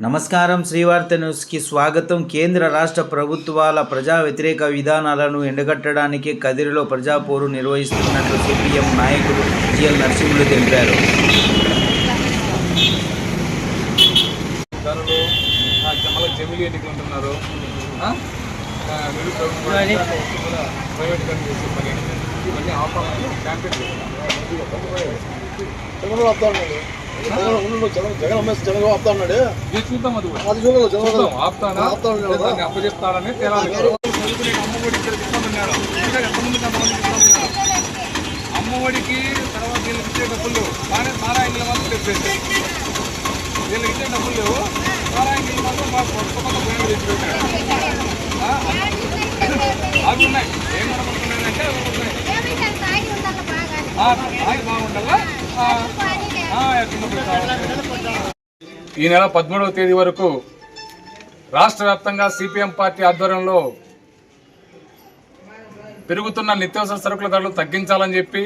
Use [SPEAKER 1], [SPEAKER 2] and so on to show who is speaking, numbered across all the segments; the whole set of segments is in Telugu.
[SPEAKER 1] నమస్కారం. శ్రీవార్త న్యూస్కి స్వాగతం. కేంద్ర రాష్ట్ర ప్రభుత్వాల ప్రజా వ్యతిరేక విధానాలను ఎండగట్టడానికి కదిరిలో ప్రజాపోరు నిర్వహిస్తున్నట్లు సిపిఎం నాయకుడు జిఎల్ నరసింహులు తెలిపారు.
[SPEAKER 2] జగన్ ఆపుతా ఉన్నాడు. చూద్దాం, అది అప్పచెప్తాడని అమ్మఒడికి తర్వాత వీళ్ళకి ఇచ్చే డబ్బులు బాగానే సారా ఇంట్లో మాత్రం తెచ్చేసి వీళ్ళకి ఇచ్చే డబ్బులు సారా ఇంట్లో మాత్రం బాగా కొత్త కొత్త బ్రాండ్లు తెచ్చిపెట్టాడు. అవి ఉన్నాయి. ఏం కనబడుతున్నాయంటే బాగుండాలా. ఈ నెల 13వ తేదీ వరకు రాష్ట్ర వ్యాప్తంగా సిపిఎం పార్టీ ఆధ్వర్యంలో పెరుగుతున్న నిత్యావసర సరుకుల ధరలు తగ్గించాలని చెప్పి,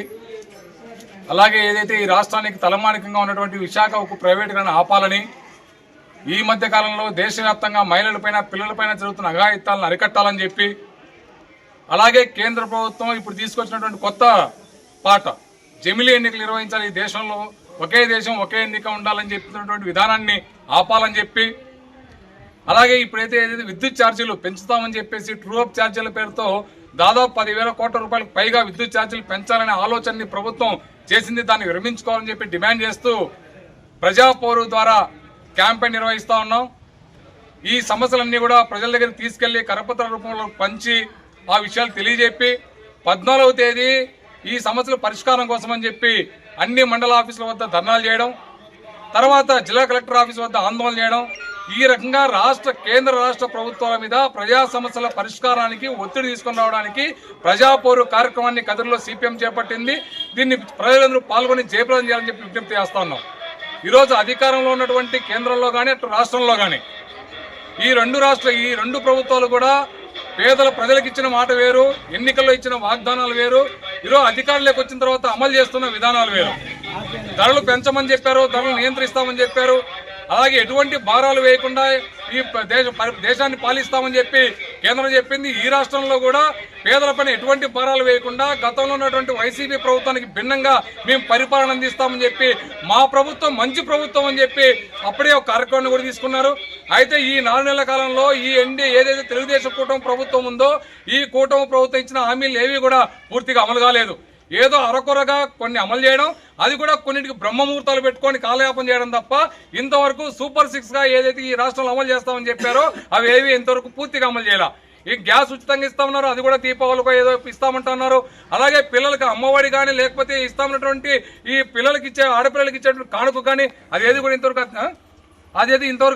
[SPEAKER 2] అలాగే ఏదైతే ఈ రాష్ట్రానికి తలమానికంగా ఉన్నటువంటి విశాఖ ఉక్కు ప్రైవేటులను ఆపాలని, ఈ మధ్య కాలంలో దేశవ్యాప్తంగా మహిళలపైన పిల్లలపైన జరుగుతున్న అఘాయిత్యాలను అరికట్టాలని చెప్పి, అలాగే కేంద్ర ప్రభుత్వం ఇప్పుడు తీసుకొచ్చినటువంటి కొత్త పాట జమిలీ ఎన్నికలు నిర్వహించాలి, ఈ దేశంలో ఒకే దేశం ఒకే ఎన్నిక ఉండాలని చెప్పినటువంటి విధానాన్ని ఆపాలని చెప్పి, అలాగే ఇప్పుడైతే ఏదైతే విద్యుత్ ఛార్జీలు పెంచుతామని చెప్పేసి ట్రూ అప్ ఛార్జీల పేరుతో దాదాపు 10,000 కోట్ల రూపాయలకు పైగా విద్యుత్ ఛార్జీలు పెంచాలనే ఆలోచనని ప్రభుత్వం చేసింది. దాన్ని విరమించుకోవాలని చెప్పి డిమాండ్ చేస్తూ ప్రజాపోరు ద్వారా క్యాంపెయిన్ నిర్వహిస్తా ఉన్నాం. ఈ సమస్యలన్నీ కూడా ప్రజల దగ్గరికి తీసుకెళ్లి కరపత్ర రూపంలో పంచి ఆ విషయాలు తెలియజెప్పి 14వ తేదీ ఈ సమస్యల పరిష్కారం కోసం అని చెప్పి అన్ని మండల ఆఫీసుల వద్ద ధర్నాలు చేయడం, తర్వాత జిల్లా కలెక్టర్ ఆఫీస్ వద్ద ఆందోళన చేయడం, ఈ రకంగా కేంద్ర రాష్ట్ర ప్రభుత్వాల మీద ప్రజా సమస్యల పరిష్కారానికి ఒత్తిడి తీసుకుని రావడానికి ప్రజాపోరు కార్యక్రమాన్ని కదిరిలో సిపిఎం చేపట్టింది. దీన్ని ప్రజలందరూ పాల్గొని జయప్రదం చేయాలని చెప్పి విజ్ఞప్తి చేస్తా ఉన్నాం. ఈరోజు అధికారంలో ఉన్నటువంటి కేంద్రంలో కానీ అటు రాష్ట్రంలో కానీ ఈ రెండు ప్రభుత్వాలు కూడా పేదల ప్రజలకు ఇచ్చిన మాట వేరు, ఎన్నికల్లో ఇచ్చిన వాగ్దానాలు వేరు, ఈరోజు అధికారంలోకి వచ్చిన తర్వాత అమలు చేస్తున్న విధానాలు వేరు. ధరలు పెంచమని చెప్పారు, ధరలు నియంత్రిస్తామని చెప్పారు, అలాగే ఎటువంటి భారాలు వేయకుండా ఈ దేశాన్ని పాలిస్తామని చెప్పి కేంద్రం చెప్పింది. ఈ రాష్ట్రంలో కూడా పేదలపైన ఎటువంటి భారాలు వేయకుండా గతంలో ఉన్నటువంటి వైసీపీ ప్రభుత్వానికి భిన్నంగా మేము పరిపాలన అందిస్తామని చెప్పి, మా ప్రభుత్వం మంచి ప్రభుత్వం అని చెప్పి అప్పుడే ఒక కార్యక్రమాన్ని కూడా తీసుకున్నారు. అయితే ఈ 4 నెలల కాలంలో ఈ ఏదైతే తెలుగుదేశం కూటమి ప్రభుత్వం ఉందో ఈ కూటమి ప్రభుత్వం ఇచ్చిన హామీలు ఏవి కూడా పూర్తిగా అమలు కాలేదు. ఏదో అరకొరగా కొన్ని అమలు చేయడం, అది కూడా కొన్నింటికి బ్రహ్మముహూర్తాలు పెట్టుకొని కాలయాపన చేయడం తప్ప ఇంతవరకు సూపర్ 6గా ఏదైతే ఈ రాష్ట్రంలో అమలు చేస్తామని చెప్పారో అవి ఏవి ఇంతవరకు పూర్తిగా అమలు చేయాల. ఈ గ్యాస్ ఉచితంగా ఇస్తామన్నారు, అది కూడా దీపావళికో ఏదో ఇస్తామంటున్నారు. అలాగే పిల్లలకి అమ్మఒడి కానీ లేకపోతే ఇస్తామన్నటువంటి ఈ పిల్లలకి ఇచ్చే ఆడపిల్లలకి ఇచ్చేటువంటి కానుక కానీ అదేది కూడా ఇంతవరకు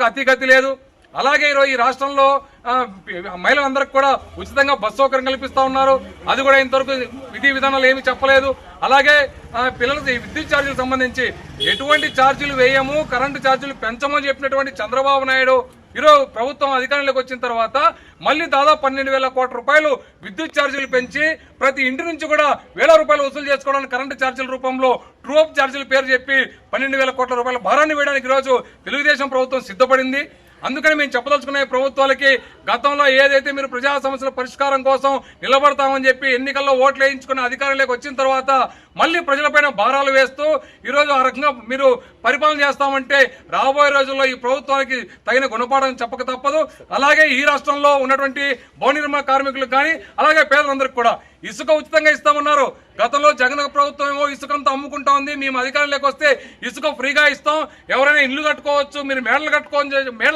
[SPEAKER 2] అతిగతి లేదు. అలాగే ఈరోజు ఈ రాష్ట్రంలో మహిళలందరికీ కూడా ఉచితంగా బస్సు సౌకర్యం కల్పిస్తూ ఉన్నారు, అది కూడా ఇంతవరకు విధి విధానాలు ఏమీ చెప్పలేదు. అలాగే పిల్లలకు విద్యుత్ ఛార్జీలకు సంబంధించి ఎటువంటి ఛార్జీలు వేయము, కరెంటు ఛార్జీలు పెంచమని చెప్పినటువంటి చంద్రబాబు నాయుడు ఈరోజు ప్రభుత్వం అధికారంలోకి వచ్చిన తర్వాత మళ్ళీ దాదాపు 12,000 కోట్ల రూపాయలు విద్యుత్ ఛార్జీలు పెంచి ప్రతి ఇంటి నుంచి కూడా 1,000 రూపాయలు వసూలు చేసుకోవడానికి కరెంటు ఛార్జీల రూపంలో ట్రూ అప్ ఛార్జీల పేరు చెప్పి 12,000 కోట్ల రూపాయల భారాన్ని వేయడానికి ఈరోజు తెలుగుదేశం ప్రభుత్వం సిద్ధపడింది. అందుకని మేము చెప్పదలుచుకునే ప్రభుత్వాలకి గతంలో ఏదైతే మీరు ప్రజా సమస్యల పరిష్కారం కోసం నిలబడతామని చెప్పి ఎన్నికల్లో ఓట్లు వేయించుకుని అధికారంలోకి వచ్చిన తర్వాత మళ్ళీ ప్రజలపైన భారాలు వేస్తూ ఈరోజు ఆ రకంగా మీరు పరిపాలన చేస్తామంటే రాబోయే రోజుల్లో ఈ ప్రభుత్వానికి తగిన గుణపాఠం చెప్పక తప్పదు. అలాగే ఈ రాష్ట్రంలో ఉన్నటువంటి భవన నిర్మాణ కార్మికులకు కానీ అలాగే పేదలందరికీ కూడా ఇసుక ఉచితంగా ఇస్తామన్నారు. గతంలో జగన్ ప్రభుత్వం ఏమో ఇసుకంతా అమ్ముకుంటా ఉంది, మేము అధికారంలోకి వస్తే ఇసుక ఫ్రీగా ఇస్తాం, ఎవరైనా ఇల్లు కట్టుకోవచ్చు, మీరు మేడలు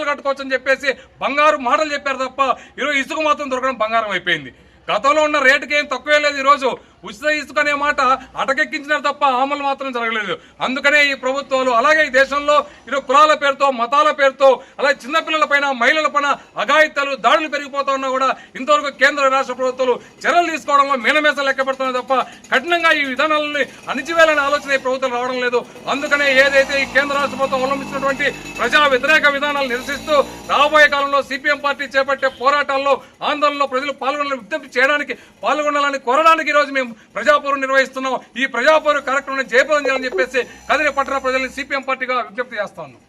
[SPEAKER 2] కట్టుకోవచ్చు అని చెప్పేసి బంగారు మాటలు చెప్పారు తప్ప ఈరోజు ఇసుక మాత్రం దొరకడం బంగారం అయిపోయింది. గతంలో ఉన్న రేటుకి ఏం తక్కువే లేదు. ఈరోజు ఉచిత ఇసుక అనే మాట అటకెక్కించినారు తప్ప అమలు మాత్రం జరగలేదు. అందుకనే ఈ ప్రభుత్వాలు అలాగే ఈ దేశంలో ఈరోజు కులాల పేరుతో మతాల పేరుతో అలాగే చిన్నపిల్లల పైన మహిళల పైన అఘాయిత్యాలు దాడులు పెరిగిపోతా ఉన్నా కూడా ఇంతవరకు కేంద్ర రాష్ట్ర ప్రభుత్వాలు చర్యలు తీసుకోవడంలో మేనమేస లెక్క పెడుతున్నాయి తప్ప కఠినంగా ఈ విధానాలని అణిచివేయాలనే ఆలోచన ఈ ప్రభుత్వాలు రావడం లేదు. అందుకనే ఏదైతే ఈ కేంద్ర రాష్ట్ర ప్రభుత్వం అవలంబించినటువంటి ప్రజా వ్యతిరేక విధానాలు నిరసిస్తూ రాబోయే కాలంలో సిపిఎం పార్టీ చేపట్టే పోరాటాల్లో ఆందోళనలో ప్రజలు పాల్గొనాలని కోరడానికి ఈరోజు మేము ప్రజాపోరు నిర్వహిస్తున్నాం. ఈ ప్రజాపోరు కార్యక్రమాన్ని జయప్రదం చేయాలని చెప్పేసి కదిరి పట్టణ ప్రజల్ని సిపిఎం పార్టీగా విజ్ఞప్తి చేస్తా ఉన్నాం.